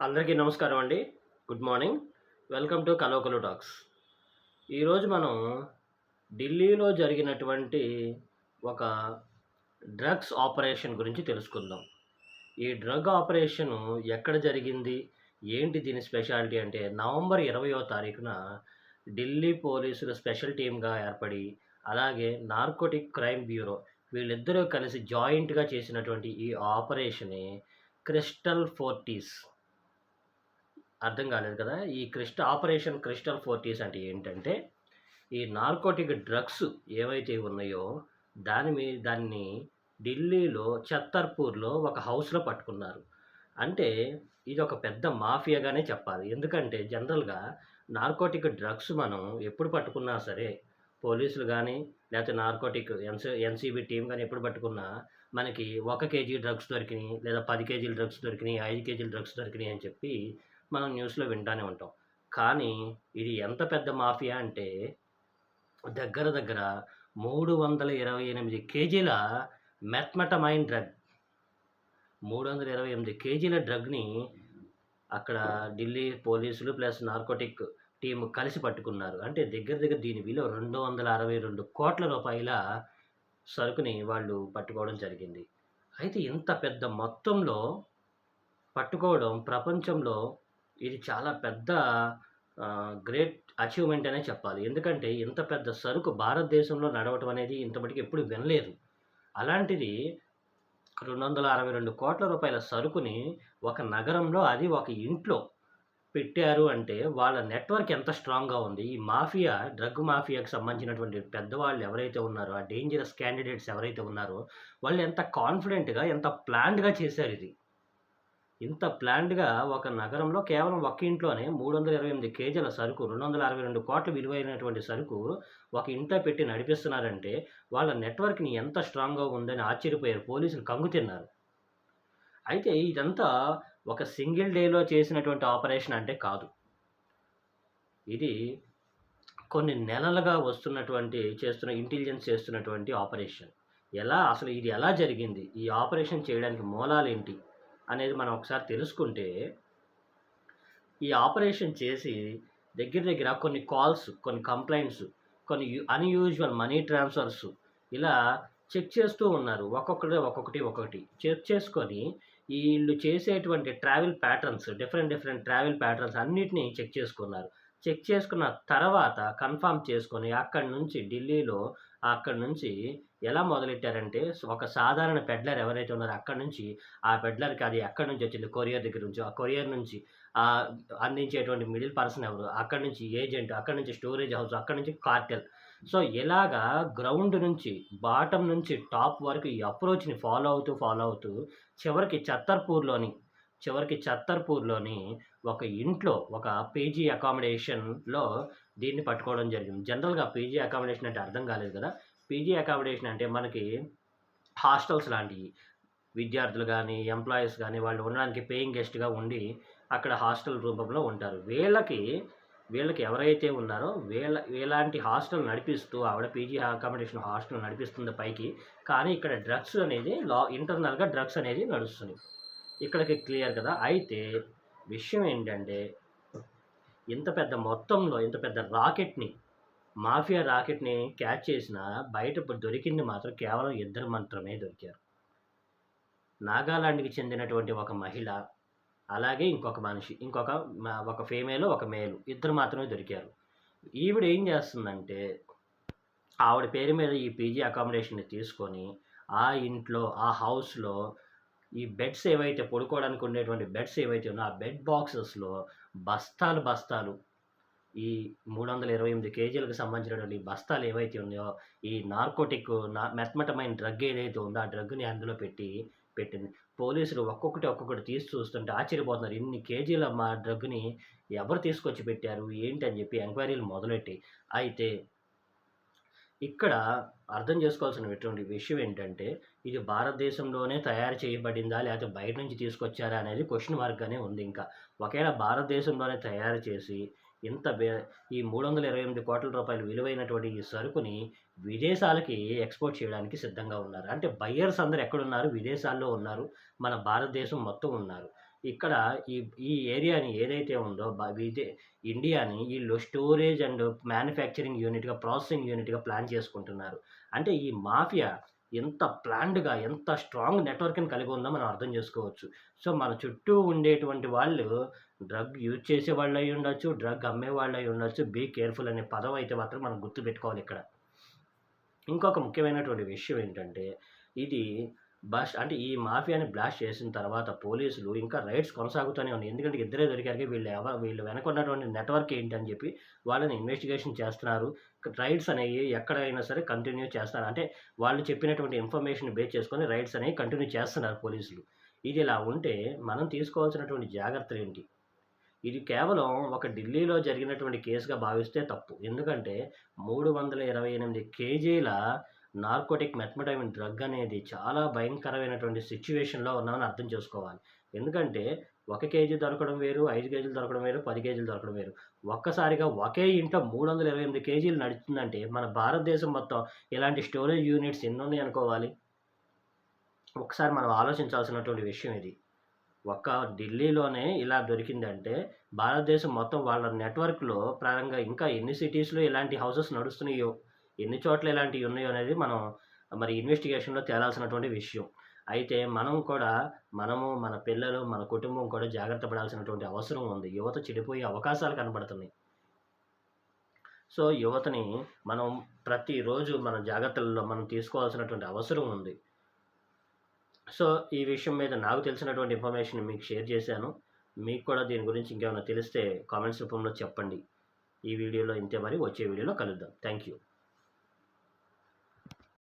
అందరికీ నమస్కారం అండి. Good morning. వెల్కమ్ టు కలోకలు టాక్స్. ఈరోజు మనం ఢిల్లీలో జరిగినటువంటి ఒక డ్రగ్స్ ఆపరేషన్ గురించి తెలుసుకుందాం. ఈ డ్రగ్ ఆపరేషను ఎక్కడ జరిగింది? ఏంటి దీని స్పెషాలిటీ అంటే నవంబర్ 20వ తారీఖున ఢిల్లీ పోలీసులు స్పెషల్ టీమ్‌గా ఏర్పడి, అలాగే నార్కోటిక్ క్రైమ్ బ్యూరో వీళ్ళిద్దరూ కలిసి జాయింట్‌గా చేసినటువంటి ఈ ఆపరేషనే క్రిస్టల్ ఫోర్టీస్. అర్థం కాలేదు కదా! ఈ ఆపరేషన్ క్రిస్టల్ ఫోర్టీస్ అంటే ఏంటంటే, ఈ నార్కోటిక్ డ్రగ్స్ ఏవైతే ఉన్నాయో దాన్ని ఢిల్లీలో ఛత్తర్పూర్‌లో ఒక హౌస్‌లో పట్టుకున్నారు. అంటే ఇదొక పెద్ద మాఫియాగానే చెప్పాలి. ఎందుకంటే జనరల్‌గా నార్కోటిక్ డ్రగ్స్ మనం ఎప్పుడు పట్టుకున్నా సరే, పోలీసులు గానీ, లేతే నార్కోటిక్ ఎన్‌సీబీ టీమ్ గానీ ఎప్పుడు పట్టుకున్నా, మనకి 1 కేజీ డ్రగ్స్ దొరికినియి, లేదా 10 కేజీల డ్రగ్స్ దొరికినియి, 5 కేజీల డ్రగ్స్ దొరికినియి అని చెప్పి మనం న్యూస్‌లో వింటానే ఉంటాం. కానీ ఇది ఎంత పెద్ద మాఫియా అంటే దగ్గర దగ్గర 328 కేజీల మెథ్మటమైన్ డ్రగ్. 328 కేజీల డ్రగ్‌ని అక్కడ ఢిల్లీ పోలీసులు ప్లస్ నార్కోటిక్ టీమ్ కలిసి పట్టుకున్నారు. అంటే దగ్గర దగ్గర దీని విలువ రూ. 262,00,00,000 సరుకుని వాళ్ళు పట్టుకోవడం జరిగింది. అయితే ఇంత పెద్ద మొత్తంలో పట్టుకోవడం ప్రపంచంలో ఇది చాలా పెద్ద గ్రేట్ అచీవ్‌మెంట్ అనే చెప్పాలి. ఎందుకంటే ఇంత పెద్ద సరుకు భారతదేశంలో నడవటం అనేది ఇంత మటికి ఎప్పుడు వినలేదు. అలాంటిది రూ. 262,00,00,000 సరుకుని ఒక నగరంలో, అది ఒక ఇంట్లో పెట్టారు అంటే వాళ్ళ నెట్‌వర్క్ ఎంత స్ట్రాంగ్‌గా ఉంది. ఈ మాఫియా, డ్రగ్ మాఫియాకి సంబంధించినటువంటి పెద్దవాళ్ళు ఎవరైతే ఉన్నారో, ఆ డేంజరస్ క్యాండిడేట్స్ ఎవరైతే ఉన్నారో, వాళ్ళు ఎంత కాన్ఫిడెంట్‌గా, ఎంత ప్లాన్డ్‌గా చేశారిది. ఇంత ప్లాన్డ్‌గా ఒక నగరంలో కేవలం ఒక్క ఇంట్లోనే 328 కేజీల సరుకు, 262,00,00,000 విలువైనటువంటి సరుకు ఒక ఇంట్లో పెట్టి నడిపిస్తున్నారంటే, వాళ్ళ నెట్‌వర్క్‌ని ఎంత స్ట్రాంగ్‌గా ఉందని ఆశ్చర్యపోయారు. పోలీసులు కంగు తిన్నారు. అయితే ఇదంతా ఒక సింగిల్ డేలో చేసినటువంటి ఆపరేషన్ అంటే కాదు. ఇది కొన్ని నెలలుగా ఇంటెలిజెన్స్ చేస్తున్నటువంటి ఆపరేషన్. అసలు ఇది ఎలా జరిగింది? ఈ ఆపరేషన్ చేయడానికి మూలాలేంటి? అనేది మనం ఒకసారి తెలుసుకుంటే, ఈ ఆపరేషన్ చేసి దగ్గర దగ్గర కొన్ని కాల్స్, కొన్ని కంప్లెయింట్స్, కొన్ని అన్‌యూజువల్ మనీ ట్రాన్స్‌ఫర్స్ ఇలా చెక్ చేస్తూ ఉన్నారు. ఒక్కొక్కటి చెక్ చేసుకొని ఈళ్ళు చేసేటువంటి travel patterns, different travel patterns అన్నిటిని చెక్ చేసుకున్నారు. చెక్ చేసుకున్న తర్వాత కన్ఫర్మ్ చేసుకొని అక్కడి నుంచి ఎలా మొదలెట్టారంటే, ఒక సాధారణ పెడ్లర్ ఎవరైతే ఉన్నారో అక్కడి నుంచి, ఆ పెడ్లర్‌కి అది ఎక్కడి నుంచొచ్చింది, కొరియర్ దగ్గర నుంచో, ఆ కొరియర్ నుంచి అందించేటువంటి మిడిల్ పర్సన్ ఎవరు, అక్కడి నుంచి ఏజెంట్, అక్కడి నుంచి స్టోరేజ్ హౌస్, అక్కడి నుంచి కార్టెల్. సో, ఇలాగా గ్రౌండ్ నుంచి, బాటమ్ నుంచి టాప్ వరకు ఈ అప్రోచ్‌ని ఫాలో అవుతూ చివరికి ఛత్తర్పూర్‌లోని ఒక ఇంట్లో, ఒక పీజీ అకామిడేషన్‌లో దీన్ని పట్టుకోవడం జరిగింది. జనరల్‌గా పీజీ అకామిడేషన్ అంటే అర్థం కాలేదు కదా! పీజీ అకామిడేషన్ అంటే మనకి హాస్టల్స్ లాంటియి. విద్యార్థులు గానీ, ఎంప్లాయీస్ గానీ వాళ్ళు ఉండడానికి పేయింగ్ గెస్ట్‌గా ఉండి అక్కడ హాస్టల్ రూపంలో ఉంటారు. వీళ్ళకి ఎవరైతే ఉన్నారో వీళ్ళంటి హాస్టల్ నడిపిస్తూ ఆవిడ పీజీ అకామిడేషన్ హాస్టల్ నడిపిస్తుంది పైకి. కానీ ఇక్కడ డ్రగ్స్ అనేది ఇంటర్నల్‌గా డ్రగ్స్ అనేది నడుస్తుంది. ఇక్కడికి క్లియర్ కదా! అయితే విషయం ఏంటంటే, ఇంత పెద్ద మొత్తంలో ఇంత పెద్ద మాఫియా రాకెట్‌ని క్యాచ్ చేసినా దొరికింది మాత్రం కేవలం ఇద్దరు మాత్రమే దొరికారు. నాగాలాండ్‌కి చెందినటువంటి ఒక మహిళ, అలాగే ఇంకొక మనిషి. ఒక ఫీమేలు, ఒక మేలు. ఇద్దరు మాత్రమే దొరికారు. ఈవిడ ఏం చేస్తుందంటే, ఆవిడ పేరు మీద ఈ పీజీ అకామిడేషన్‌ని తీసుకొని, ఆ ఇంట్లో, ఆ హౌస్‌లో ఈ బెడ్స్ ఏవైతే పడుకోవడానికి ఉండేటువంటి బెడ్స్ ఏవైతే ఉన్నాయో, ఆ బెడ్ బాక్సెస్‌లో బస్తాలు ఈ 328 కేజీలకు సంబంధించినటువంటి బస్తాలు ఏవైతే ఉన్నాయో, ఈ మెథ్మటమైన్ డ్రగ్ ఏదైతే ఉందో, ఆ డ్రగ్‌ని అందులో పెట్టింది. పోలీసులు ఒక్కొక్కటి తీసి చూస్తుంటే ఆశ్చర్యపోతున్నారు. ఇన్ని కేజీల డ్రగ్‌ని ఎవరు తీసుకొచ్చి పెట్టారు? ఏంటి అని చెప్పి ఎంక్వైరీలు మొదలెట్టి, అయితే ఇక్కడ అర్థం చేసుకోవాల్సినటువంటి విషయం ఏంటంటే, ఇది భారతదేశంలోనే తయారు చేయబడిందా? లేకపోతే బయట నుంచి తీసుకొచ్చారా? అనేది క్వెషన్ మార్క్‌గానే ఉంది ఇంకా. ఒకేళ భారతదేశంలోనే తయారు చేసి ఇంత బె ఈ రూ. 328,00,00,000 విలువైనటువంటి ఈ సరుకుని విదేశాలకి ఎక్స్‌పోర్ట్ చేయడానికి సిద్ధంగా ఉన్నారు. అంటే బయ్యర్స్ అందరూ ఎక్కడున్నారు? విదేశాల్లో ఉన్నారు. మన భారతదేశం మొత్తం ఉన్నారు. ఇక్కడ ఈ ఈ ఏరియాని ఏదైతే ఉందో ఇదే ఇండియాని ఈళ్ళు స్టోరేజ్ అండ్ మ్యానుఫ్యాక్చరింగ్ యూనిట్‌గా, ప్రాసెసింగ్ యూనిట్‌గా ప్లాన్ చేసుకుంటున్నారు. అంటే ఈ మాఫియా ఎంత ప్లాన్డ్‌గా, ఎంత స్ట్రాంగ్ నెట్‌వర్క్‌ని కలిగి ఉందో మనం అర్థం చేసుకోవచ్చు. సో, మన చుట్టూ ఉండేటువంటి వాళ్ళు డ్రగ్ యూజ్ చేసేవాళ్ళు అయ్యుండొచ్చు, డ్రగ్ అమ్మేవాళ్ళు అయ్యుండొచ్చు. బీ కేర్‌ఫుల్ అనే పదం అయితే మాత్రం మనం గుర్తుపెట్టుకోవాలిక్కడ. ఇంకొక ముఖ్యమైనటువంటి విషయం ఏంటంటే, ఇది అంటే ఈ మాఫియాని బ్లాస్ట్ చేసిన తర్వాత పోలీసులు ఇంకా రైడ్స్ కొనసాగుతూనే ఉన్నాయి. ఎందుకంటే ఇద్దరే దొరికారుగా వీళ్ళు వెనక ఉన్నటువంటి నెట్వర్క్ ఏంటని చెప్పి వాళ్ళని ఇన్వెస్టిగేషన్ చేస్తున్నారు. రైడ్స్ అనేవి ఎక్కడైనా సరే కంటిన్యూ చేస్తారు. అంటే వాళ్ళు చెప్పినటువంటి ఇన్ఫర్మేషన్ బేస్ చేసుకొని రైడ్స్ అనేవి కంటిన్యూ చేస్తున్నారు పోలీసులు. ఇది ఇలా ఉంటే మనం తీసుకోవాల్సినటువంటి జాగ్రత్తలేంటి? ఇది కేవలం ఒక ఢిల్లీలో జరిగినటువంటి కేస్‌గా భావిస్తే తప్పు. ఎందుకంటే 328 కేజీల నార్కోటిక్ మెథాంఫెటమైన్ డ్రగ్ అనేది చాలా భయంకరమైనటువంటి సిట్యుయేషన్‌లో ఉన్నామని అర్థం చేసుకోవాలి. ఎందుకంటే 1 కేజీ దొరకడం వేరు, 5 కేజీలు దొరకడం వేరు, 10 కేజీలు దొరకడం వేరు. ఒక్కసారిగా ఒకే ఇంట్లో 328 కేజీలు నడుస్తుందంటే మన భారతదేశం మొత్తం ఇలాంటి స్టోరేజ్ యూనిట్స్ ఎన్నున్నాయనుకోవాలి? ఒకసారి మనం ఆలోచించాల్సినటువంటి విషయం ఇది. ఒక్క ఢిల్లీలోనే ఇలా దొరికిందంటే, భారతదేశం మొత్తం వాళ్ళ నెట్‌వర్క్‌లో పరంగా ఇంకా ఎన్ని సిటీస్‌లో ఇలాంటి హౌసెస్ నడుస్తున్నాయో, ఎన్ని చోట్ల ఇలాంటియి ఉన్నాయో అనేది మనం మరి ఇన్వెస్టిగేషన్‌లో తేలాల్సినటువంటి విషయం. అయితే మనము, మన పిల్లలు, మన కుటుంబం కూడా జాగ్రత్త పడాల్సినటువంటి అవసరం ఉంది. యువత చెడిపోయే అవకాశాలు కనబడుతున్నాయి. సో, యువతని మనం ప్రతిరోజు మన జాగ్రత్తల్లో మనం తీసుకోవాల్సినటువంటి అవసరం ఉంది. సో, ఈ విషయం మీద నాకు తెలిసినటువంటి ఇన్ఫర్మేషన్ మీకు షేర్ చేశాను. మీకు కూడా దీని గురించి ఇంకేమైనా తెలిస్తే కామెంట్స్ రూపంలో చెప్పండి. ఈ వీడియోలో ఇంతే మరి. వచ్చే వీడియోలో కలుద్దాం. Thank you.